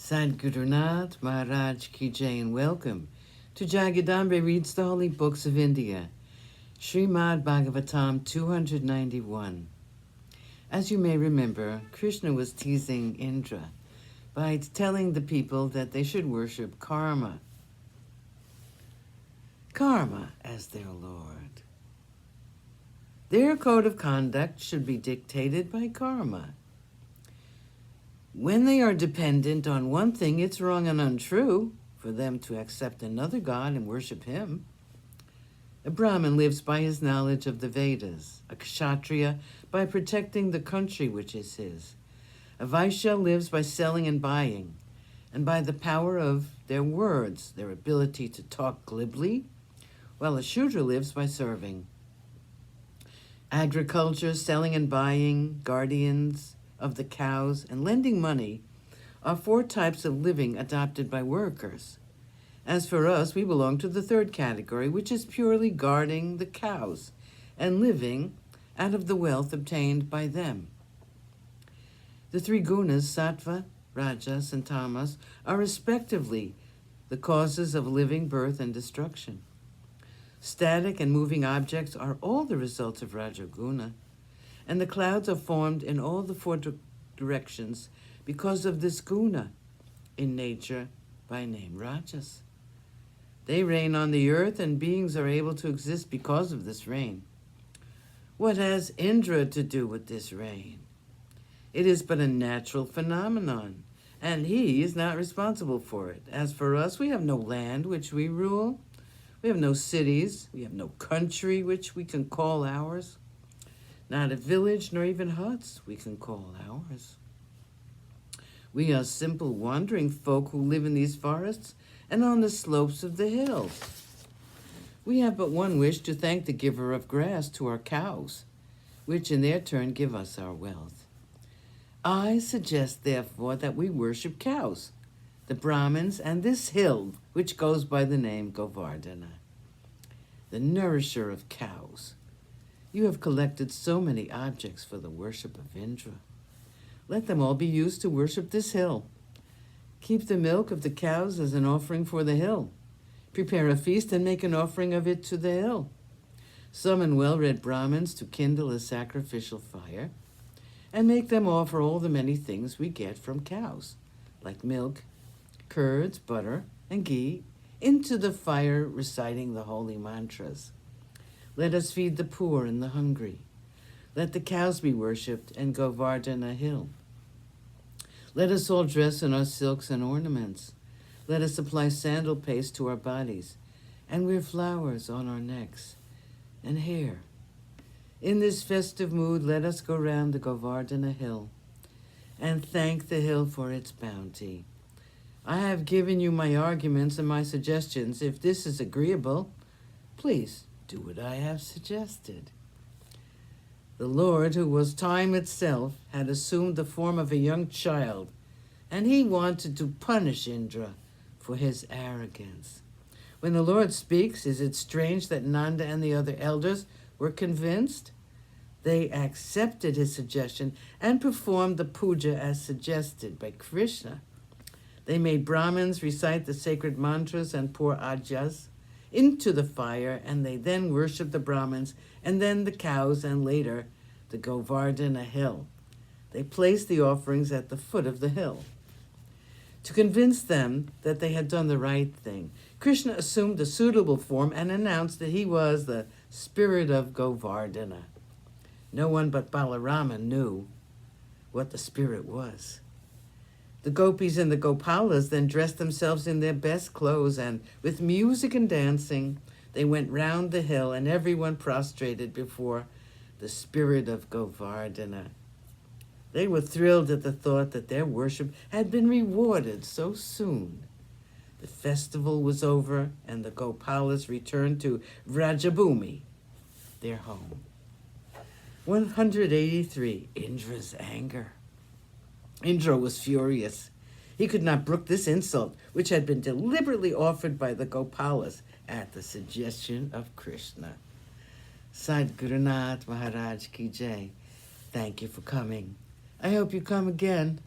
Sadgurunath Maharaj Ki Jai, and welcome to Jagadambe Reads the Holy Books of India, ShrimadBhagavatam291. As you may remember, Krishna was teasing Indra by telling the people that they should worship Karma as their Lord. Their code of conduct should be dictated by karma. When they are dependent on one thing, it's wrong and untrue for them to accept another god and worship him. A Brahmin lives by his knowledge of the Vedas, a Kshatriya by protecting the country which is his. A Vaishya lives by selling and buying, and by the power of their words, their ability to talk glibly, while a Shudra lives by serving. Agriculture, selling and buying, guardians of the cows, and lending money are 4 types of living adopted by workers. As for us, we belong to the 3rd category, which is purely guarding the cows and living out of the wealth obtained by them. The 3 gunas, sattva, rajas, and tamas, are respectively the causes of living, birth, and destruction. Static and moving objects are all the results of rajoguna, and the clouds are formed in all the 4 directions because of this guna, in nature by name rajas. They rain on the earth, and beings are able to exist because of this rain. What has Indra to do with this rain? It is but a natural phenomenon, and he is not responsible for it. As for us, we have no land which we rule. We have no cities. We have no country which we can call ours. Not a village, nor even huts we can call ours. We are simple wandering folk who live in these forests and on the slopes of the hills. We have but one wish, to thank the giver of grass to our cows, which in their turn give us our wealth. I suggest, therefore, that we worship cows, the Brahmins, and this hill, which goes by the name Govardhana, the nourisher of cows. You have collected so many objects for the worship of Indra. Let them all be used to worship this hill. Keep the milk of the cows as an offering for the hill. Prepare a feast and make an offering of it to the hill. Summon well-read Brahmins to kindle a sacrificial fire, and make them offer all the many things we get from cows, like milk, curds, butter, and ghee, into the fire, reciting the holy mantras. Let us feed the poor and the hungry. Let the cows be worshipped and Govardhana hill. Let us all dress in our silks and ornaments. Let us apply sandal paste to our bodies and wear flowers on our necks and hair. In this festive mood, let us go round the Govardhana hill and thank the hill for its bounty. I have given you my arguments and my suggestions. If this is agreeable, please do what I have suggested. The Lord, who was time itself, had assumed the form of a young child, and he wanted to punish Indra for his arrogance. When the Lord speaks, is it strange that Nanda and the other elders were convinced? They accepted his suggestion and performed the puja as suggested by Krishna. They made Brahmins recite the sacred mantras and pour ajas into the fire, and they then worshiped the Brahmins, and then the cows, and later the Govardhana hill. They placed the offerings at the foot of the hill. To convince them that they had done the right thing, Krishna assumed a suitable form and announced that he was the spirit of Govardhana. No one but Balarama knew what the spirit was. The gopis and the gopalas then dressed themselves in their best clothes, and with music and dancing, they went round the hill, and everyone prostrated before the spirit of Govardhana. They were thrilled at the thought that their worship had been rewarded so soon. The festival was over, and the gopalas returned to Vrajabhumi, their home. 183. Indra's anger. Indra was furious. He could not brook this insult, which had been deliberately offered by the Gopalas at the suggestion of Krishna. Sadgurunath Maharaj Ki Jai. Thank you for coming. I hope you come again.